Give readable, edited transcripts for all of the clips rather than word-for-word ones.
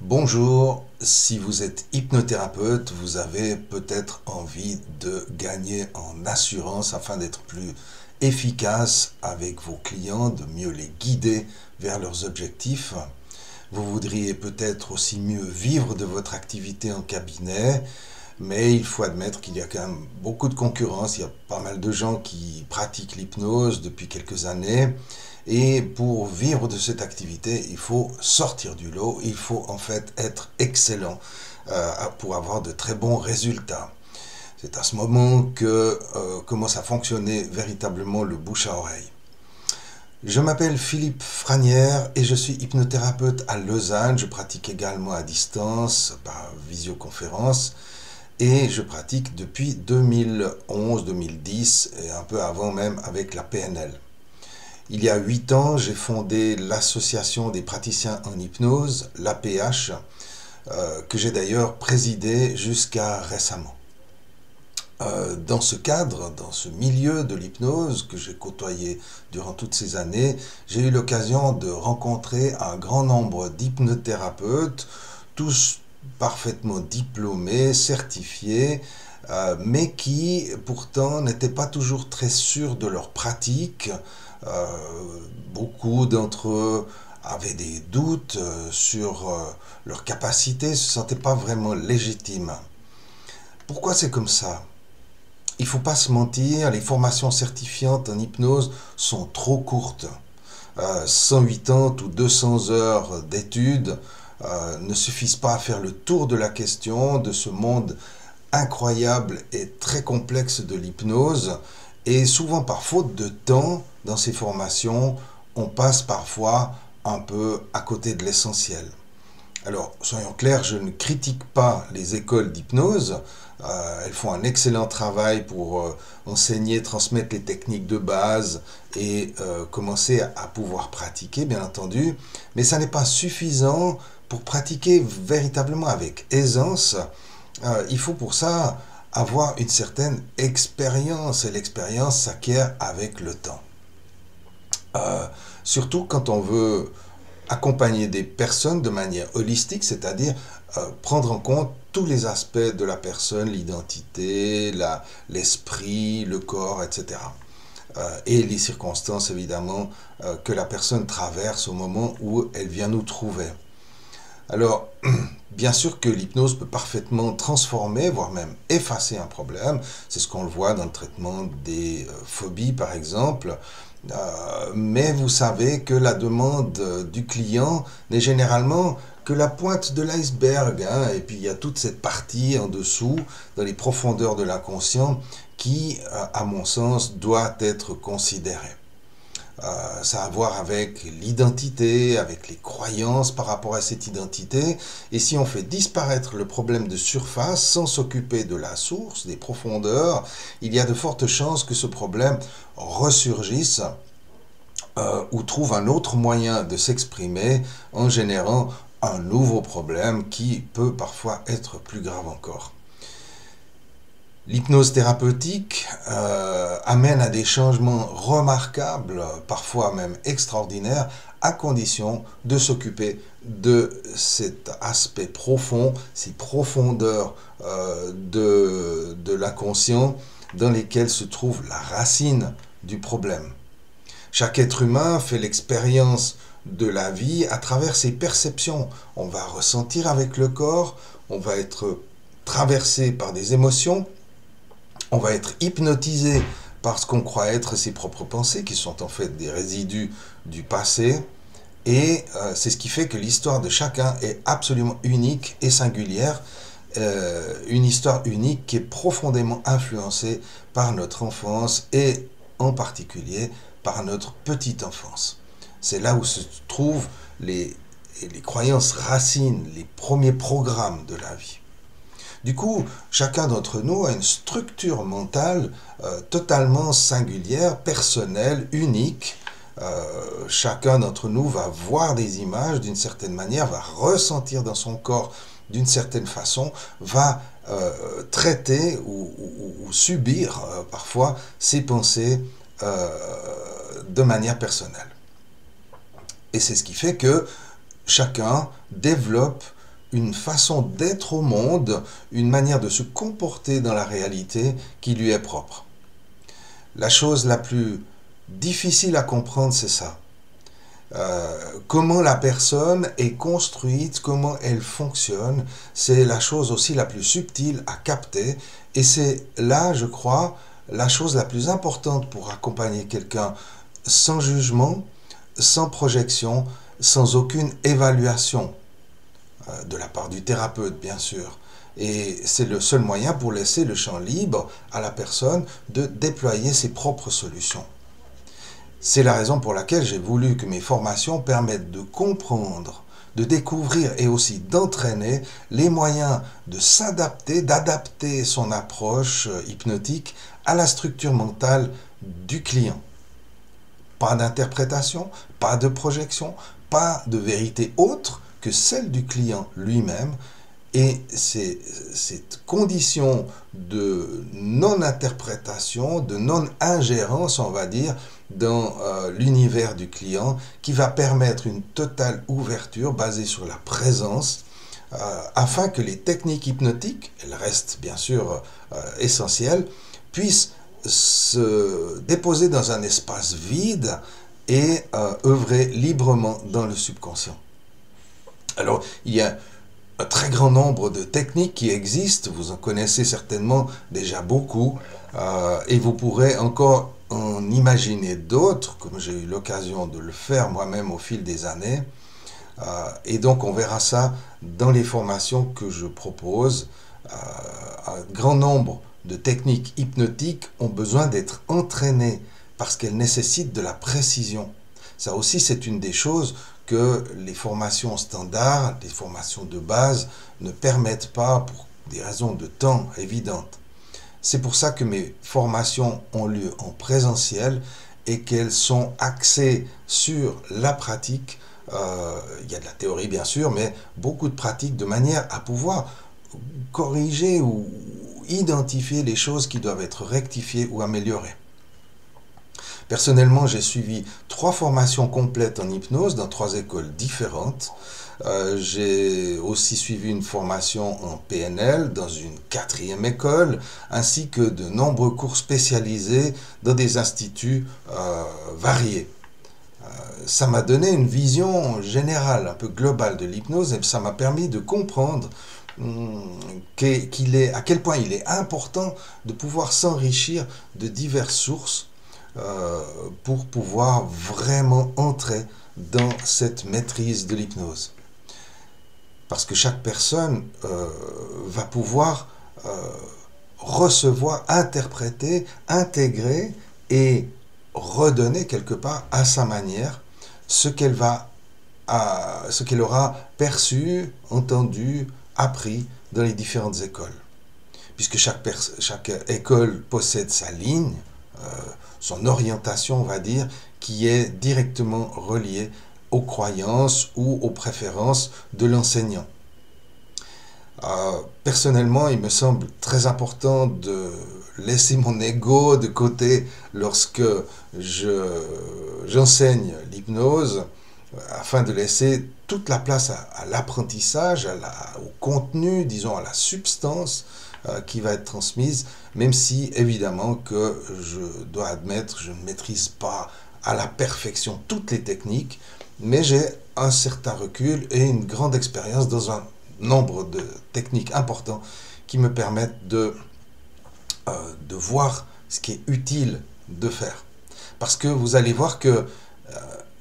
Bonjour, si vous êtes hypnothérapeute, vous avez peut-être envie de gagner en assurance afin d'être plus efficace avec vos clients, de mieux les guider vers leurs objectifs. Vous voudriez peut-être aussi mieux vivre de votre activité en cabinet, mais il faut admettre qu'il y a quand même beaucoup de concurrence. Il y a pas mal de gens qui pratiquent l'hypnose depuis quelques années. Et pour vivre de cette activité, il faut sortir du lot. Il faut en fait être excellent pour avoir de très bons résultats. C'est à ce moment que commence à fonctionner véritablement le bouche à oreille. Je m'appelle Philippe Franière et je suis hypnothérapeute à Lausanne. Je pratique également à distance, par visioconférence, et je pratique depuis 2011-2010 et un peu avant même avec la PNL. Il y a 8 ans, j'ai fondé l'association des praticiens en hypnose, l'APH, que j'ai d'ailleurs présidé jusqu'à récemment. Dans ce cadre, dans ce milieu de l'hypnose que j'ai côtoyé durant toutes ces années, j'ai eu l'occasion de rencontrer un grand nombre d'hypnothérapeutes, tous parfaitement diplômés, certifiés, mais qui pourtant n'étaient pas toujours très sûrs de leur pratique. Euh, Beaucoup d'entre eux avaient des doutes sur leur capacité, ne se sentaient pas vraiment légitimes. Pourquoi c'est comme ça? Il ne faut pas se mentir, les formations certifiantes en hypnose sont trop courtes. 180 ou 200 heures d'études ne suffisent pas à faire le tour de la question de ce monde incroyable et très complexe de l'hypnose. Et souvent par faute de temps dans ces formations, on passe parfois un peu à côté de l'essentiel. Alors, soyons clairs, je ne critique pas les écoles d'hypnose. Elles font un excellent travail pour enseigner, transmettre les techniques de base et commencer à pouvoir pratiquer, bien entendu. Mais ça n'est pas suffisant pour pratiquer véritablement avec aisance. Il faut pour ça avoir une certaine expérience et l'expérience s'acquiert avec le temps. Euh, Surtout quand on veut accompagner des personnes de manière holistique, c'est-à-dire prendre en compte tous les aspects de la personne, l'identité, l'esprit, le corps, etc. Et les circonstances, évidemment, que la personne traverse au moment où elle vient nous trouver. Alors, bien sûr que l'hypnose peut parfaitement transformer, voire même effacer un problème. C'est ce qu'on le voit dans le traitement des phobies, par exemple. Mais vous savez que la demande du client n'est généralement que la pointe de l'iceberg, hein. Et puis il y a toute cette partie en dessous, dans les profondeurs de l'inconscient, qui, à mon sens, doit être considérée. Ça a à voir avec l'identité, avec les croyances par rapport à cette identité. Et si on fait disparaître le problème de surface sans s'occuper de la source, des profondeurs, il y a de fortes chances que ce problème ressurgisse ou trouve un autre moyen de s'exprimer en générant un nouveau problème qui peut parfois être plus grave encore. L'hypnose thérapeutique amène à des changements remarquables, parfois même extraordinaires, à condition de s'occuper de cet aspect profond, ces profondeurs de l'inconscient dans lesquelles se trouve la racine du problème. Chaque être humain fait l'expérience de la vie à travers ses perceptions. On va ressentir avec le corps, on va être traversé par des émotions, on va être hypnotisé par ce qu'on croit être ses propres pensées, qui sont en fait des résidus du passé. Et c'est ce qui fait que l'histoire de chacun est absolument unique et singulière. Une histoire unique qui est profondément influencée par notre enfance et en particulier par notre petite enfance. C'est là où se trouvent les croyances racines, les premiers programmes de la vie. Du coup, chacun d'entre nous a une structure mentale totalement singulière, personnelle, unique. Chacun d'entre nous va voir des images d'une certaine manière, va ressentir dans son corps d'une certaine façon, va traiter ou subir parfois ses pensées de manière personnelle. Et c'est ce qui fait que chacun développe une façon d'être au monde, une manière de se comporter dans la réalité qui lui est propre. La chose la plus difficile à comprendre, c'est ça. Comment la personne est construite, comment elle fonctionne, c'est la chose aussi la plus subtile à capter. Et c'est là, je crois, la chose la plus importante pour accompagner quelqu'un sans jugement, sans projection, sans aucune évaluation de la part du thérapeute, bien sûr. Et c'est le seul moyen pour laisser le champ libre à la personne de déployer ses propres solutions. C'est la raison pour laquelle j'ai voulu que mes formations permettent de comprendre, de découvrir et aussi d'entraîner les moyens de s'adapter, d'adapter son approche hypnotique à la structure mentale du client. Pas d'interprétation, pas de projection, pas de vérité autre que celle du client lui-même. Et c'est cette condition de non-interprétation, de non-ingérence, on va dire, dans l'univers du client, qui va permettre une totale ouverture basée sur la présence, afin que les techniques hypnotiques, elles restent bien sûr essentielles, puissent se déposer dans un espace vide et œuvrer librement dans le subconscient. Alors, il y a un très grand nombre de techniques qui existent, vous en connaissez certainement déjà beaucoup, et vous pourrez encore en imaginer d'autres, comme j'ai eu l'occasion de le faire moi-même au fil des années, et donc on verra ça dans les formations que je propose. Un grand nombre de techniques hypnotiques ont besoin d'être entraînées parce qu'elles nécessitent de la précision. Ça aussi, c'est une des choses que les formations standards, les formations de base ne permettent pas pour des raisons de temps évidentes. C'est pour ça que mes formations ont lieu en présentiel et qu'elles sont axées sur la pratique. Il y a de la théorie bien sûr, mais beaucoup de pratique de manière à pouvoir corriger ou identifier les choses qui doivent être rectifiées ou améliorées. Personnellement, j'ai suivi 3 formations complètes en hypnose dans 3 écoles différentes. J'ai aussi suivi une formation en PNL dans une 4e école, ainsi que de nombreux cours spécialisés dans des instituts variés. Ça m'a donné une vision générale, un peu globale de l'hypnose, et ça m'a permis de comprendre à quel point il est important de pouvoir s'enrichir de diverses sources pour pouvoir vraiment entrer dans cette maîtrise de l'hypnose. Parce que chaque personne va pouvoir recevoir, interpréter, intégrer et redonner quelque part à sa manière ce qu'elle aura perçu, entendu, appris dans les différentes écoles. Puisque chaque école possède sa ligne, son orientation, on va dire, qui est directement reliée aux croyances ou aux préférences de l'enseignant. Personnellement, il me semble très important de laisser mon ego de côté lorsque j'enseigne l'hypnose, afin de laisser toute la place à l'apprentissage, au contenu, disons à la substance qui va être transmise, même si évidemment que je dois admettre, je ne maîtrise pas à la perfection toutes les techniques, mais j'ai un certain recul et une grande expérience dans un nombre de techniques importants qui me permettent de voir ce qui est utile de faire. Parce que vous allez voir que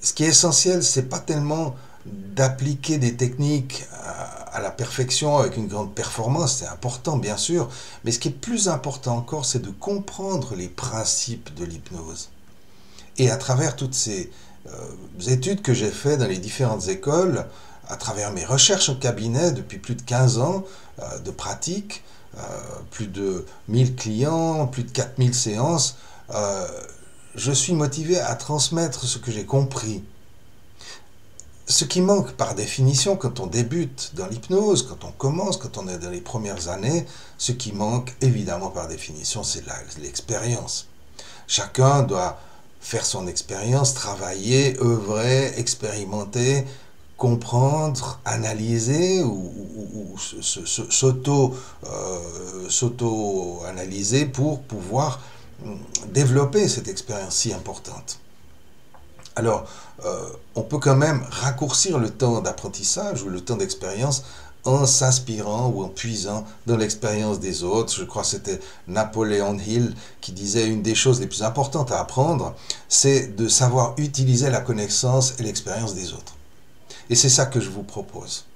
ce qui est essentiel, c'est pas tellement d'appliquer des techniques à la perfection avec une grande performance, c'est important bien sûr, mais ce qui est plus important encore, c'est de comprendre les principes de l'hypnose. Et à travers toutes ces études que j'ai faites dans les différentes écoles, à travers mes recherches au cabinet depuis plus de 15 ans de pratique, plus de 1000 clients, plus de 4000 séances, je suis motivé à transmettre ce que j'ai compris. Ce qui manque par définition quand on débute dans l'hypnose, quand on commence, quand on est dans les premières années, ce qui manque évidemment par définition, c'est l'expérience. Chacun doit faire son expérience, travailler, œuvrer, expérimenter, comprendre, analyser ou s'auto-analyser pour pouvoir développer cette expérience si importante. Alors, on peut quand même raccourcir le temps d'apprentissage ou le temps d'expérience en s'inspirant ou en puisant dans l'expérience des autres. Je crois que c'était Napoleon Hill qui disait une des choses les plus importantes à apprendre, c'est de savoir utiliser la connaissance et l'expérience des autres. Et c'est ça que je vous propose.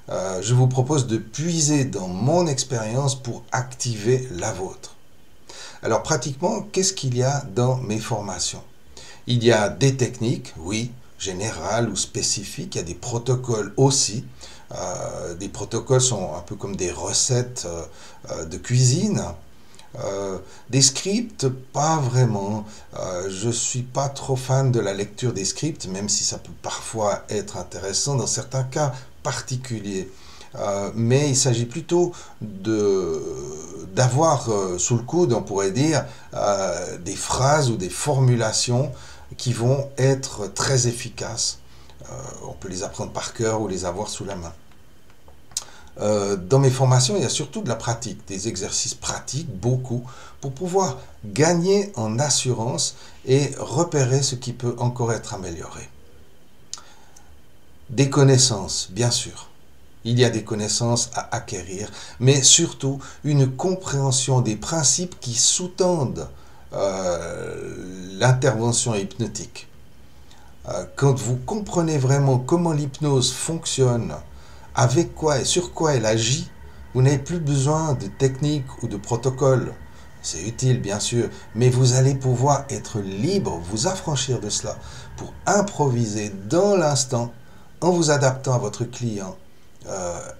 Je vous propose de puiser dans mon expérience pour activer la vôtre. Alors pratiquement, qu'est-ce qu'il y a dans mes formations? Il y a des techniques, oui, générales ou spécifiques. Il y a des protocoles aussi. Des protocoles sont un peu comme des recettes de cuisine. Des scripts, pas vraiment. Je ne suis pas trop fan de la lecture des scripts, même si ça peut parfois être intéressant dans certains cas particuliers. Mais il s'agit plutôt d'avoir sous le coude, on pourrait dire, des phrases ou des formulations qui vont être très efficaces. On peut les apprendre par cœur ou les avoir sous la main. Dans mes formations, il y a surtout de la pratique, des exercices pratiques, beaucoup, pour pouvoir gagner en assurance et repérer ce qui peut encore être amélioré. Des connaissances, bien sûr. Il y a des connaissances à acquérir, mais surtout une compréhension des principes qui sous-tendent l'intervention hypnotique. Quand vous comprenez vraiment comment l'hypnose fonctionne, avec quoi et sur quoi elle agit, vous n'avez plus besoin de technique ou de protocole. C'est utile, bien sûr, mais vous allez pouvoir être libre, vous affranchir de cela, pour improviser dans l'instant, en vous adaptant à votre client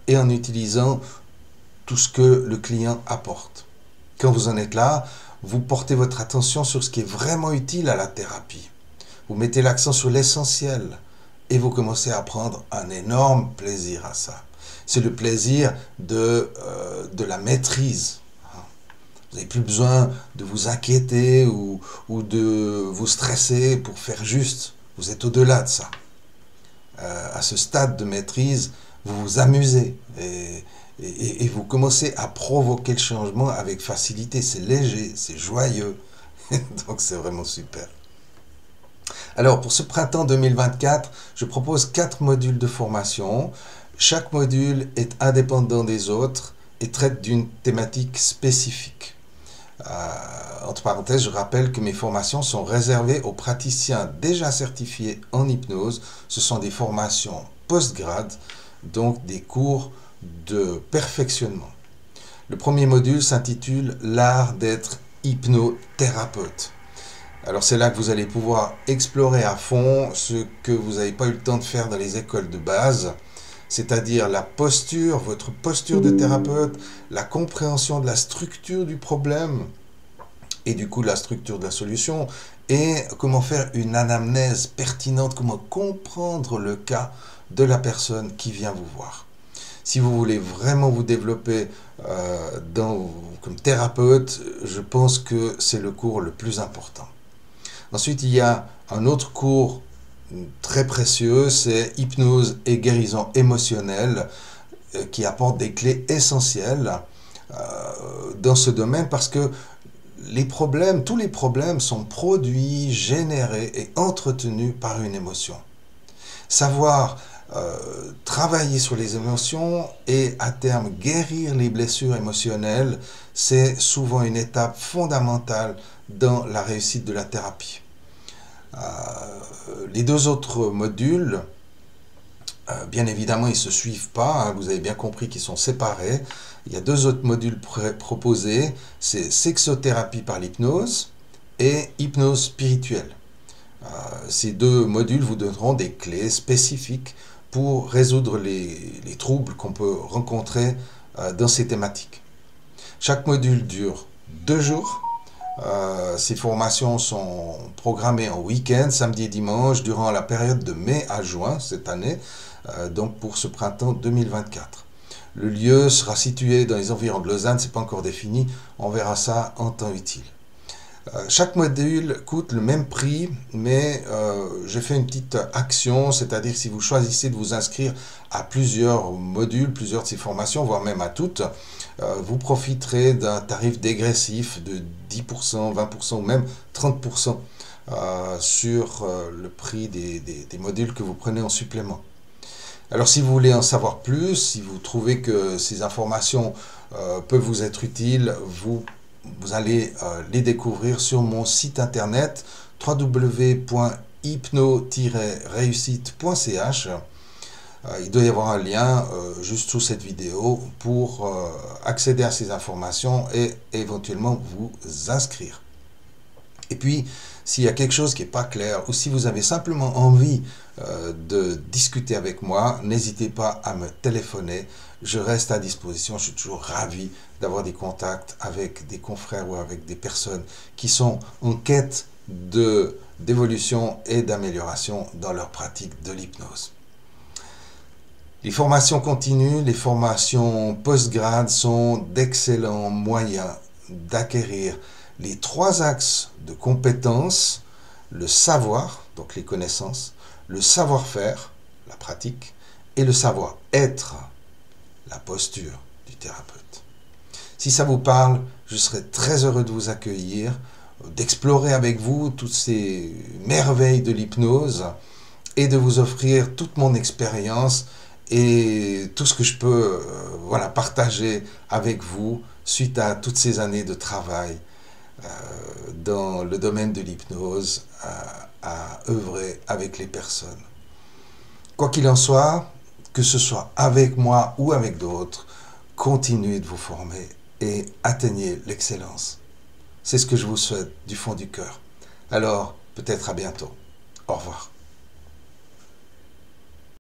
et en utilisant tout ce que le client apporte. Quand vous en êtes là, vous portez votre attention sur ce qui est vraiment utile à la thérapie. Vous mettez l'accent sur l'essentiel et vous commencez à prendre un énorme plaisir à ça. C'est le plaisir de la maîtrise. Vous n'avez plus besoin de vous inquiéter ou de vous stresser pour faire juste. Vous êtes au-delà de ça. À ce stade de maîtrise, vous vous amusez et vous commencez à provoquer le changement avec facilité. C'est léger, c'est joyeux. Donc c'est vraiment super. Alors pour ce printemps 2024, je propose 4 modules de formation. Chaque module est indépendant des autres et traite d'une thématique spécifique. Entre parenthèses, je rappelle que mes formations sont réservées aux praticiens déjà certifiés en hypnose. Ce sont des formations post-grade, donc des cours de perfectionnement. Le premier module s'intitule « L'art d'être hypnothérapeute ». Alors c'est là que vous allez pouvoir explorer à fond ce que vous n'avez pas eu le temps de faire dans les écoles de base, c'est-à-dire la posture, votre posture de thérapeute, la compréhension de la structure du problème et du coup de la structure de la solution, et comment faire une anamnèse pertinente, comment comprendre le cas de la personne qui vient vous voir. Si vous voulez vraiment vous développer comme thérapeute, je pense que c'est le cours le plus important. Ensuite, il y a un autre cours très précieux, c'est Hypnose et guérison émotionnelle, qui apporte des clés essentielles dans ce domaine parce que tous les problèmes sont produits, générés et entretenus par une émotion. Savoir travailler sur les émotions et à terme guérir les blessures émotionnelles, c'est souvent une étape fondamentale dans la réussite de la thérapie. Les 2 autres modules, bien évidemment, ils ne se suivent pas, hein, vous avez bien compris qu'ils sont séparés. Il y a 2 autres modules proposés, c'est sexothérapie par l'hypnose et hypnose spirituelle. Ces 2 modules vous donneront des clés spécifiques pour résoudre les troubles qu'on peut rencontrer dans ces thématiques. Chaque module dure 2 jours. Ces formations sont programmées en week-end, samedi et dimanche, durant la période de mai à juin cette année, donc pour ce printemps 2024. Le lieu sera situé dans les environs de Lausanne, ce n'est pas encore défini, on verra ça en temps utile. Chaque module coûte le même prix, mais j'ai fait une petite action, c'est-à-dire si vous choisissez de vous inscrire à plusieurs modules, plusieurs de ces formations, voire même à toutes, vous profiterez d'un tarif dégressif de 10%, 20% ou même 30% sur le prix des modules que vous prenez en supplément. Alors si vous voulez en savoir plus, si vous trouvez que ces informations peuvent vous être utiles, vous allez les découvrir sur mon site internet www.hypno-réussite.ch. Il doit y avoir un lien juste sous cette vidéo pour accéder à ces informations et éventuellement vous inscrire. Et puis, s'il y a quelque chose qui n'est pas clair ou si vous avez simplement envie de discuter avec moi, n'hésitez pas à me téléphoner. Je reste à disposition. Je suis toujours ravi d'avoir des contacts avec des confrères ou avec des personnes qui sont en quête d'évolution et d'amélioration dans leur pratique de l'hypnose. Les formations continues, les formations post-grade sont d'excellents moyens d'acquérir les 3 axes de compétences: le savoir, donc les connaissances, le savoir-faire, la pratique, et le savoir-être, la posture du thérapeute. Si ça vous parle, je serai très heureux de vous accueillir, d'explorer avec vous toutes ces merveilles de l'hypnose et de vous offrir toute mon expérience et tout ce que je peux partager avec vous suite à toutes ces années de travail dans le domaine de l'hypnose, à œuvrer avec les personnes. Quoi qu'il en soit, que ce soit avec moi ou avec d'autres, continuez de vous former et atteignez l'excellence. C'est ce que je vous souhaite du fond du cœur. Alors, peut-être à bientôt. Au revoir.